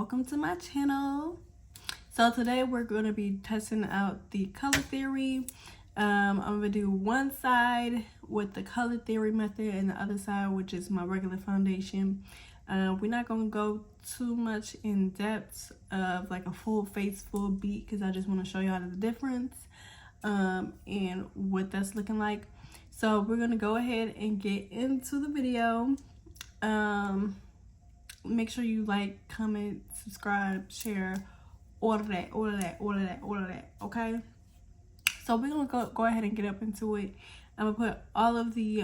welcome to my channel. So today we're going to be testing out the color theory. I'm going to do one side with the color theory method and the other side, which is my regular foundation. We're not going to go too much in depth of like a full face, full beat, because I just want to show y'all the difference and what that's looking like. So we're going to go ahead and get into the video. Make sure you like, comment, subscribe, share, all of that, okay? So we're gonna go ahead and get up into it. I'm gonna put all of the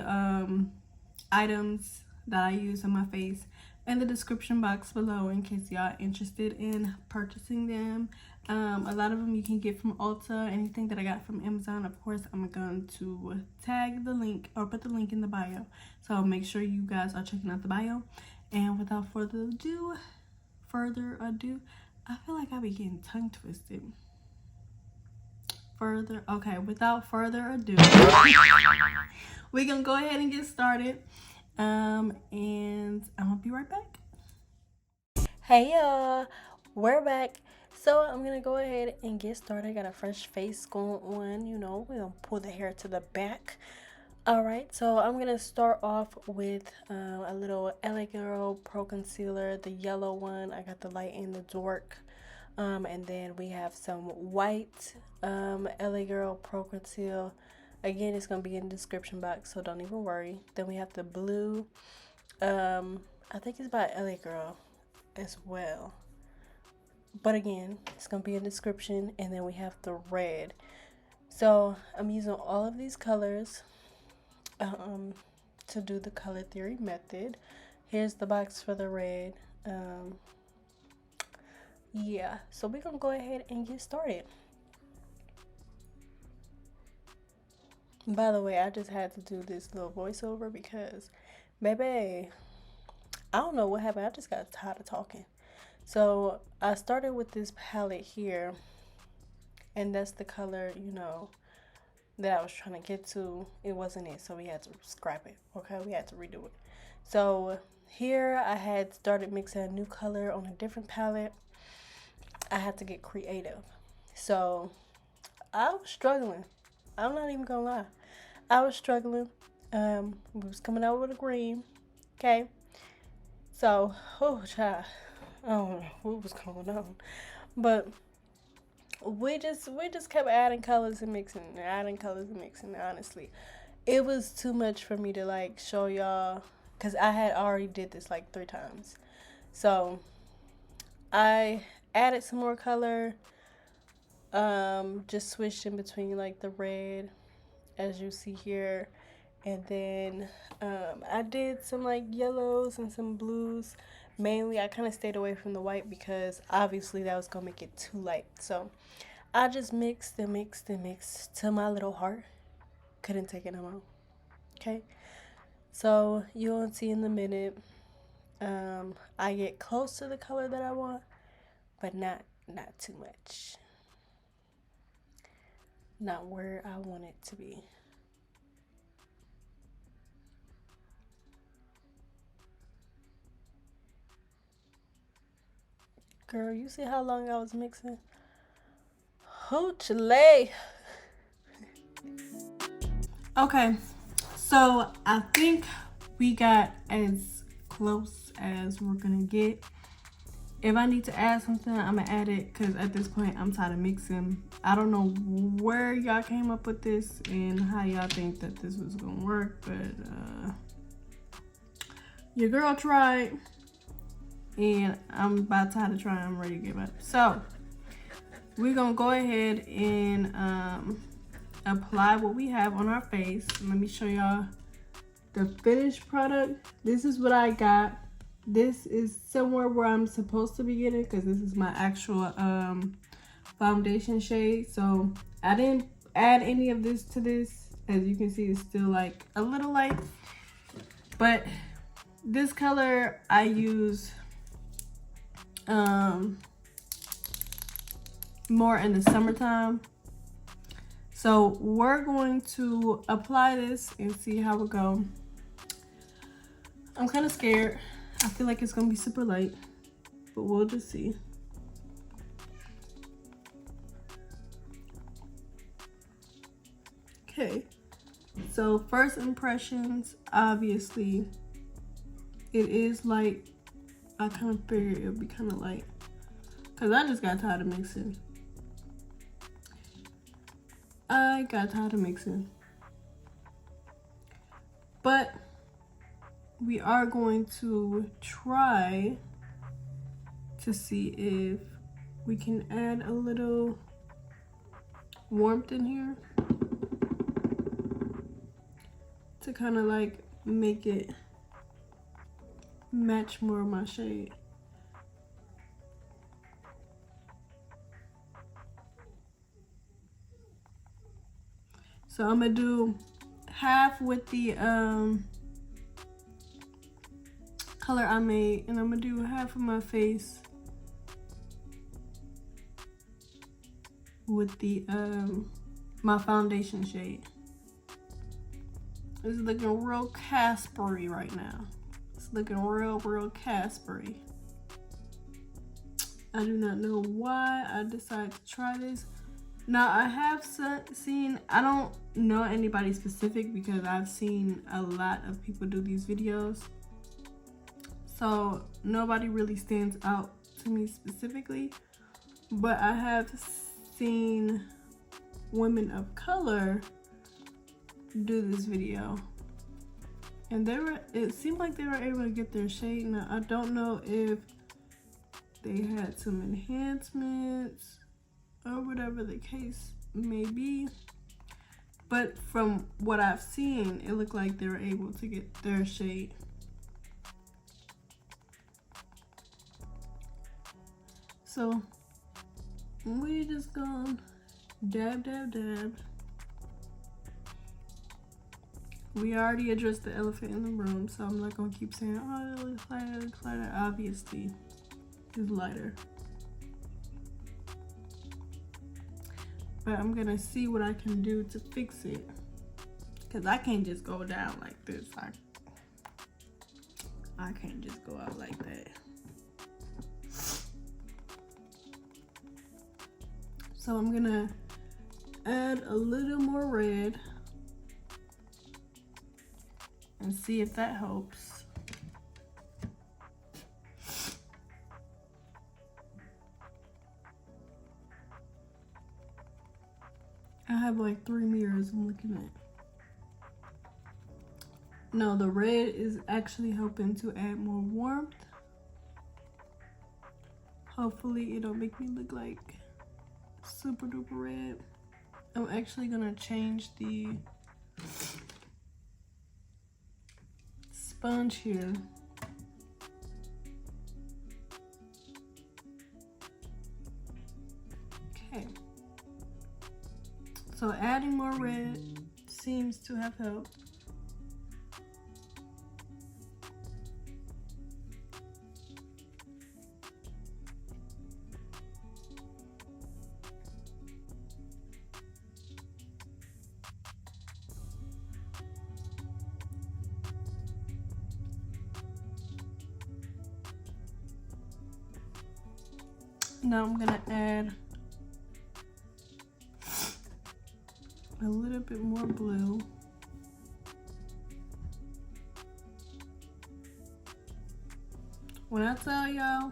items that I use on my face in the description box below in case y'all interested in purchasing them. A lot of them you can get from Ulta. Anything that I got from Amazon, of course, I'm going to tag the link or put the link in the bio. So make sure you guys are checking out the bio. And without further ado, I feel like I be getting tongue twisted. Without further ado, we're gonna go ahead and get started. And I'm gonna be right back. Hey y'all, we're back. So I'm gonna go ahead and get started. I got a fresh face going on, you know, we're gonna pull the hair to the back. Alright, so I'm going to start off with a little LA Girl Pro Concealer, the yellow one. I got the light and the dark. And then we have some white LA Girl Pro Conceal. Again, it's going to be in the description box, so don't even worry. Then we have the blue. I think it's by LA Girl as well. But again, it's going to be in the description. And then we have the red. So I'm using all of these colors to do the color theory method. Here's the box for the red. Yeah, so we're gonna go ahead and get started. By the way, I just had to do this little voiceover because baby, I don't know what happened. I just got tired of talking. So I started with this palette here, and that's the color, you know, that I was trying to get to. It wasn't it, so we had to scrap it. Okay, we had to redo it. So here I had started mixing a new color on a different palette. I had to get creative, so I was struggling. I'm not even gonna lie, I was struggling. We was coming out with a green. Okay, so oh child, I don't know what was going on, but we just kept adding colors and mixing. Honestly, it was too much for me to like show y'all because I had already did this like 3 times. So I added some more color, just switched in between like the red as you see here, and then I did some like yellows and some blues. Mainly I kind of stayed away from the white because obviously that was gonna make it too light. So I just mixed till my little heart couldn't take it no more. Okay, so you'll see in a minute. I get close to the color that I want, but not too much. Not where I want it to be. Girl, you see how long I was mixing? Hoochie. Okay, so I think we got as close as we're gonna get. If I need to add something, I'm gonna add it because at this point I'm tired of mixing. I don't know where y'all came up with this and how y'all think that this was gonna work, but your girl tried and I'm about tired of trying. I'm ready to give up. So we're gonna go ahead and apply what we have on our face. Let me show y'all the finished product. This is what I got. This is somewhere where I'm supposed to be getting because this is my actual foundation shade. So I didn't add any of this to this. As you can see, it's still like a little light, but this color I use more in the summertime. So we're going to apply this and see how it go. I'm kind of scared. I feel like it's gonna be super light. but we'll just see. Okay, so first impressions, obviously, it is light. I kind of figured it would be kind of light because I just got tired of mixing. But we are going to try to see if we can add a little warmth in here to kind of like make it match more of my shade. So I'm gonna do half with the color I made, and I'm gonna do half of my face with the my foundation shade. It's looking real Caspery right now. It's looking real Caspery. I do not know why I decided to try this. Now I have seen, I don't know anybody specific because I've seen a lot of people do these videos. So nobody really stands out to me specifically, but I have seen women of color do this video. And it seemed like they were able to get their shade. Now I don't know if they had some enhancements or whatever the case may be, but from what I've seen, it looked like they were able to get their shade. So we just gonna dab. We already addressed the elephant in the room, so I'm not gonna keep saying, oh, it looks lighter. Obviously, it's lighter. But I'm gonna see what I can do to fix it, because I can't just go down like this. I can't just go out like that. So I'm gonna add a little more red and see if that helps. I have like 3 mirrors I'm looking at. No, the red is actually helping to add more warmth. Hopefully it'll make me look like super duper red. I'm actually gonna change the sponge here. Okay. So adding more red seems to have helped. Now I'm gonna add a little bit more blue. When I tell y'all,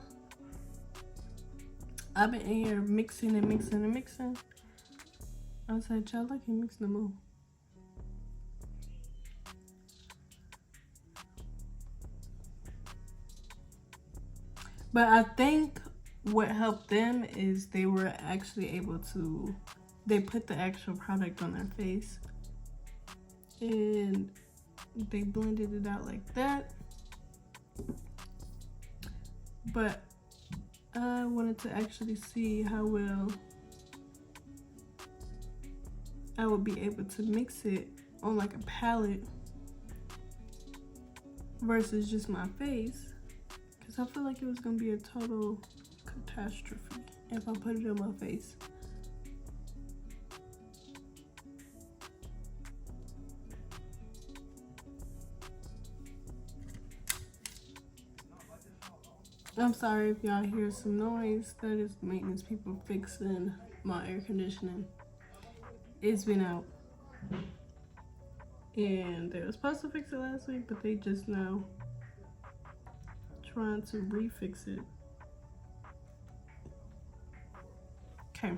I've been in here mixing. I said, y'all, I can mix no more. But I think what helped them is they were actually able to, they put the actual product on their face and they blended it out like that. But I wanted to actually see how well I would be able to mix it on like a palette versus just my face, because I feel like it was gonna be a total catastrophe if I put it on my face. I'm sorry if y'all hear some noise. That is maintenance people fixing my air conditioning. It's been out. And they were supposed to fix it last week, but they just now trying to refix it. Okay.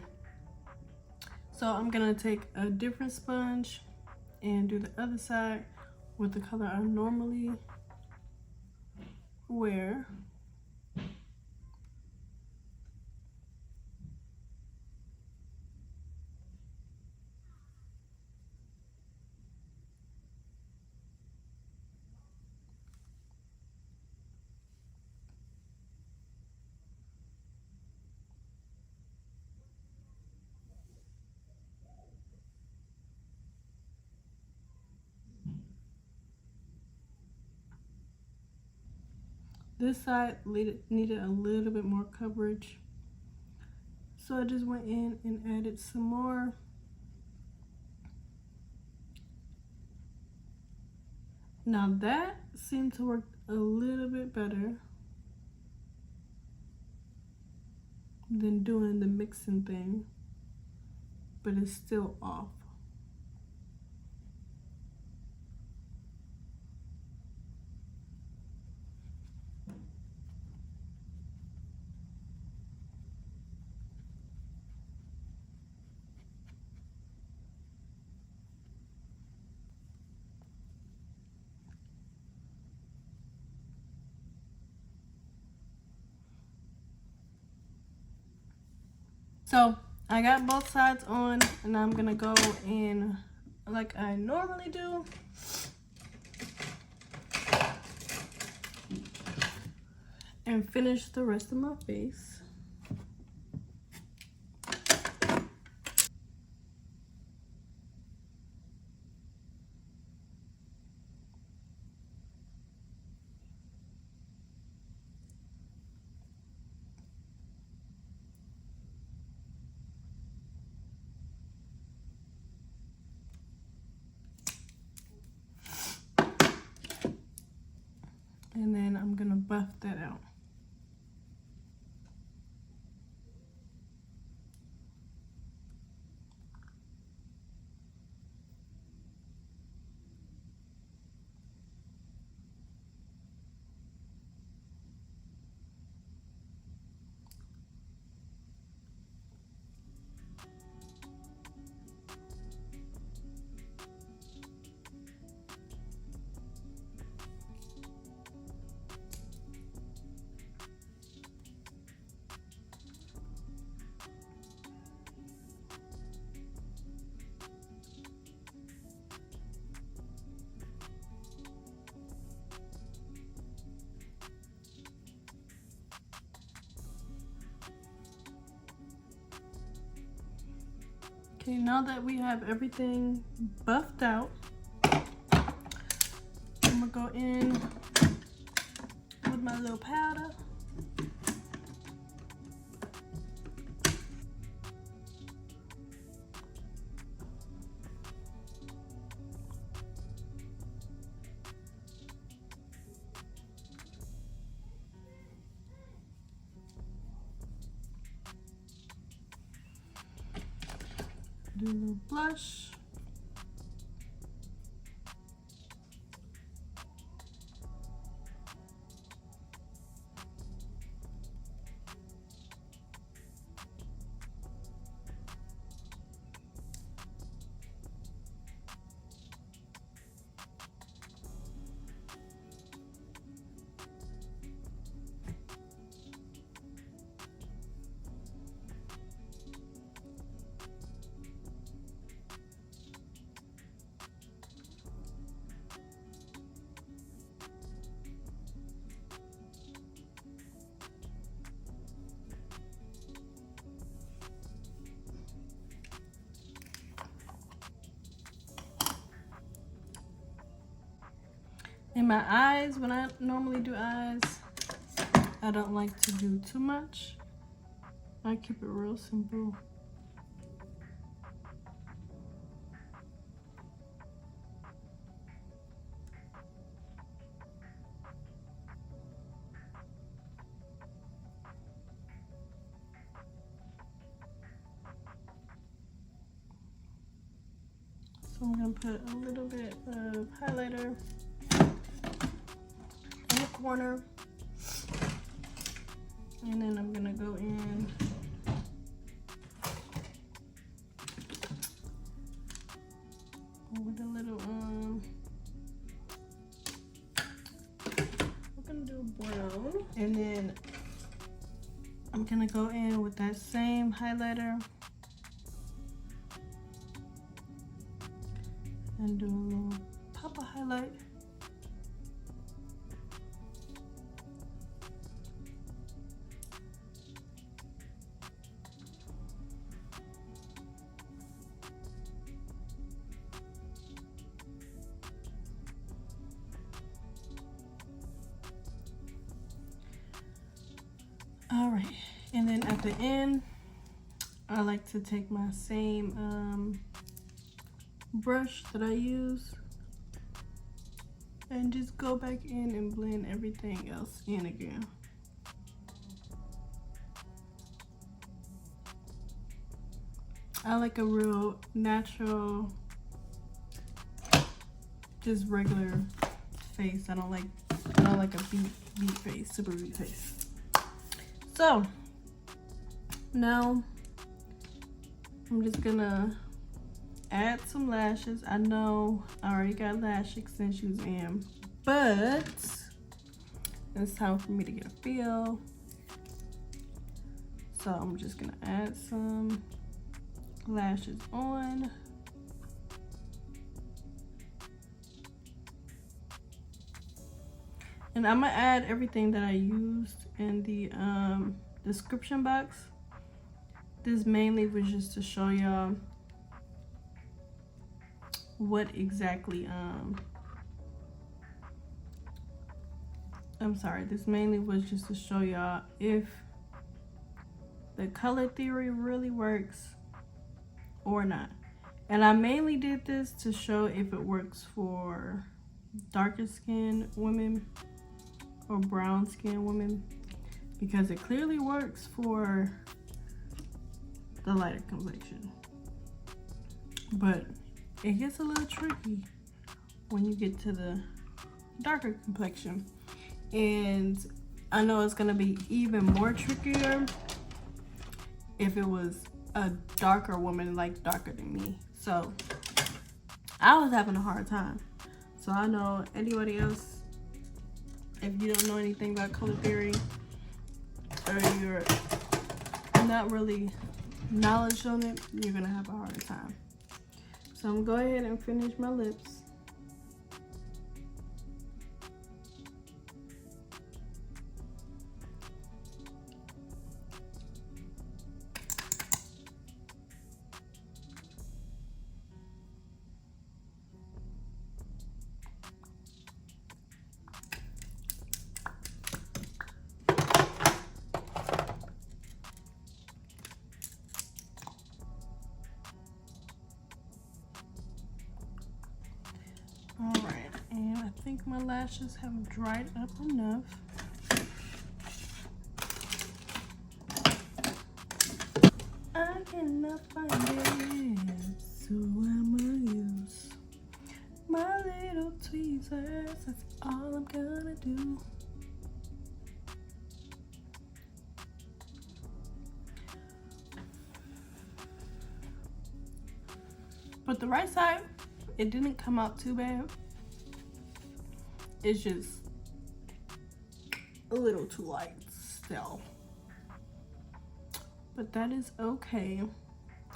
So I'm gonna take a different sponge and do the other side with the color I normally wear. This side needed a little bit more coverage, so I just went in and added some more. Now that seemed to work a little bit better than doing the mixing thing, but it's still off. So I got both sides on, and I'm gonna go in like I normally do. And finish the rest of my face. And then I'm gonna buff that out. Okay, now that we have everything buffed out, I'm gonna go in with my little powder. Do a little blush. In my eyes, when I normally do eyes, I don't like to do too much. I keep it real simple. I'm gonna put a little bit of highlighter in the corner, and then I'm gonna go in with a little we're gonna do brown, and then I'm gonna go in with that same highlighter and do a little pop of highlight. All right, and then at the end, I like to take my same brush that I use and just go back in and blend everything else in again. I like a real natural, just regular face. I don't like a beat face, super beat face. So now I'm just gonna add some lashes. I know I already got lash extensions in, but it's time for me to get a feel. So I'm just gonna add some lashes on. And I'm gonna add everything that I used in the description box. This mainly was just to show y'all what exactly this mainly was just to show y'all if the color theory really works or not. And I mainly did this to show if it works for darker skinned women or brown skinned women, because it clearly works for the lighter complexion, but it gets a little tricky when you get to the darker complexion. And I know it's gonna be even more trickier if it was a darker woman, like darker than me. So I was having a hard time. So I know anybody else, if you don't know anything about color theory, or you're not really knowledge on it, you're gonna have a hard time. So I'm gonna go ahead and finish my lips. Alright, and I think my lashes have dried up enough. I cannot find it, so I'm gonna use my little tweezers. That's all I'm gonna do. But the right side, it didn't come out too bad. It's just a little too light still. But that is okay.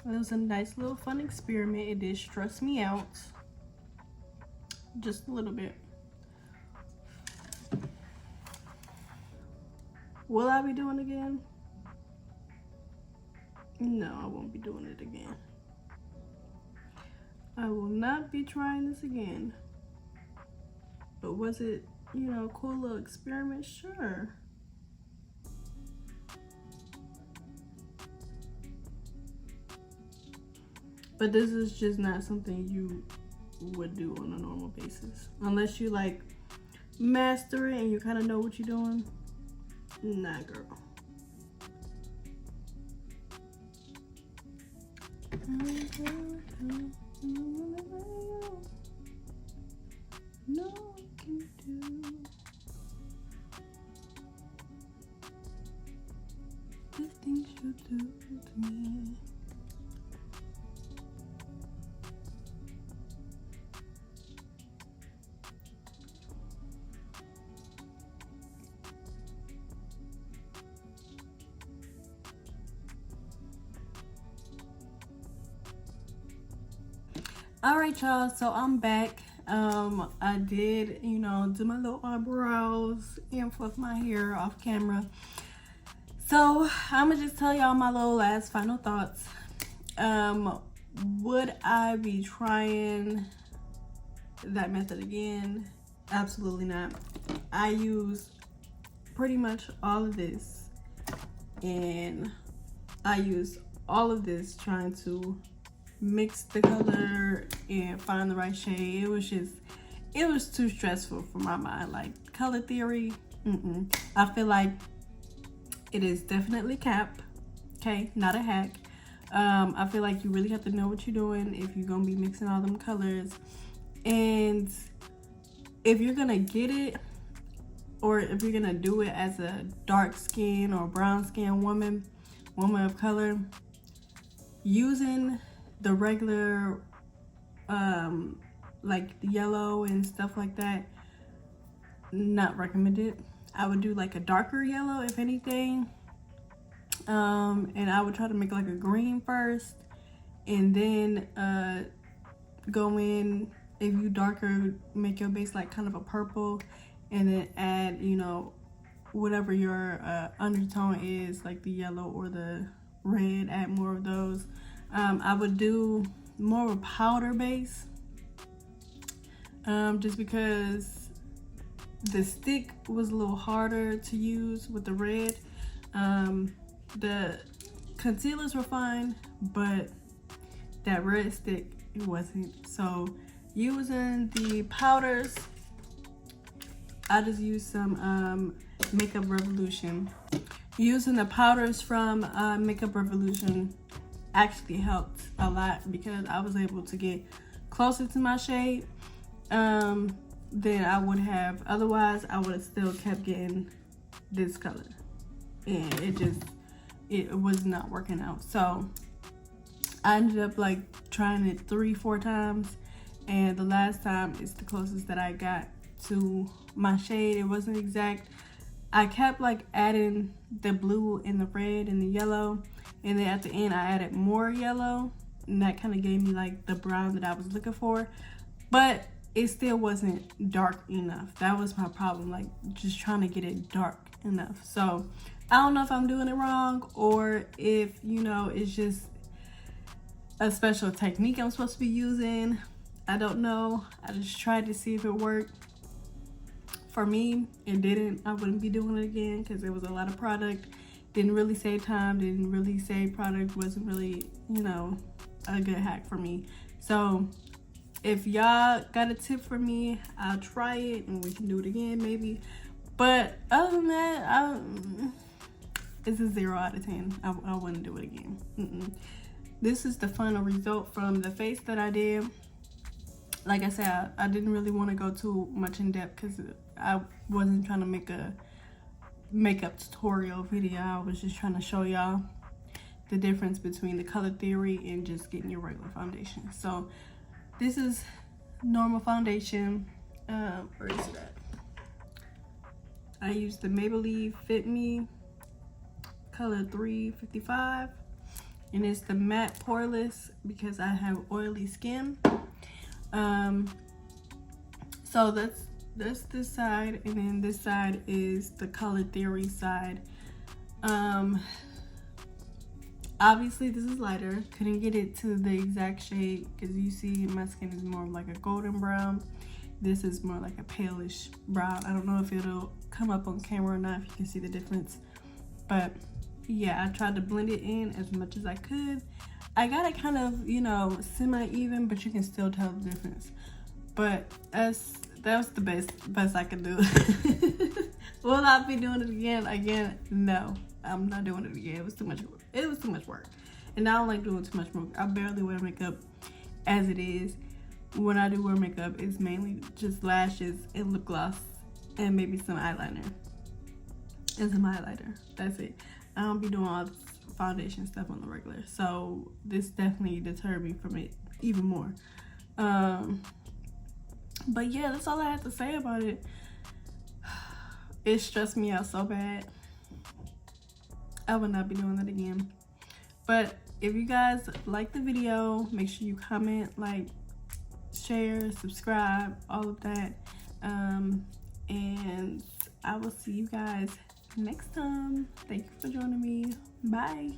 It was a nice little fun experiment. It did stress me out just a little bit. Will I be doing it again? No, I won't be doing it again. I will not be trying this again. But was it, you know, a cool little experiment? Sure. But this is just not something you would do on a normal basis. Unless you like master it and you kind of know what you're doing. Nah, girl. All right, y'all, so I'm back. I did, you know, do my little eyebrows and fluff my hair off camera. So I'm gonna just tell y'all my little last final thoughts. Would I be trying that method again? Absolutely not. I use pretty much all of this, and I use all of this trying to mix the color and find the right shade. It was too stressful for my mind. Like color theory, I feel like it is definitely cap, okay, not a hack. I feel like you really have to know what you're doing if you're gonna be mixing all them colors, and if you're gonna get it, or if you're gonna do it as a dark skin or brown skin woman of color, using the regular like yellow and stuff like that, not recommended. I would do like a darker yellow if anything, and I would try to make like a green first, and then go in, if you darker, make your base like kind of a purple, and then add, you know, whatever your undertone is, like the yellow or the red, add more of those. I would do more of a powder base, just because the stick was a little harder to use with the red. The concealers were fine, but that red stick, it wasn't. So using the powders, I just used some Makeup Revolution. Using the powders from Makeup Revolution actually helped a lot, because I was able to get closer to my shade than I would have otherwise. I would have still kept getting this color, and it was not working out. So I ended up like trying it 3-4 times, and the last time is the closest that I got to my shade. It wasn't exact. I kept like adding the blue and the red and the yellow, and then at the end I added more yellow, and that kind of gave me like the brown that I was looking for, but it still wasn't dark enough. That was my problem, like just trying to get it dark enough. So I don't know if I'm doing it wrong, or if, you know, it's just a special technique I'm supposed to be using. I don't know. I just tried to see if it worked. For me, it didn't. I wouldn't be doing it again, because it was a lot of product. Didn't really save time, didn't really save product, wasn't really, you know, a good hack for me. So if y'all got a tip for me, I'll try it and we can do it again maybe. But other than that, it's a 0 out of 10. I wouldn't do it again. This is the final result from the face that I did. Like I said, I didn't really want to go too much in depth, because I wasn't trying to make a makeup tutorial video. I was just trying to show y'all the difference between the color theory and just getting your regular foundation. So this is normal foundation. Where is it at? I used the Maybelline Fit Me color 355, and it's the matte poreless because I have oily skin. So that's this side, and then this side is the color theory side. Obviously this is lighter. Couldn't get it to the exact shade, because you see my skin is more like a golden brown. This is more like a palish brown. I don't know if it'll come up on camera or not, if you can see the difference. But yeah, I tried to blend it in as much as I could. I got it kind of, you know, semi-even, but you can still tell the difference. But that was the best I could do. Will I be doing it again? No, I'm not doing it again. It was too much work, and I don't like doing too much work. I barely wear makeup as it is. When I do wear makeup, it's mainly just lashes and lip gloss and maybe some eyeliner and some highlighter. That's it. I don't be doing all this foundation stuff on the regular, so this definitely deterred me from it even more. But yeah, that's all I have to say about it. It stressed me out so bad. I would not be doing that again. But if you guys like the video, make sure you comment, like, share, subscribe, all of that. And I will see you guys next time. Thank you for joining me. Bye.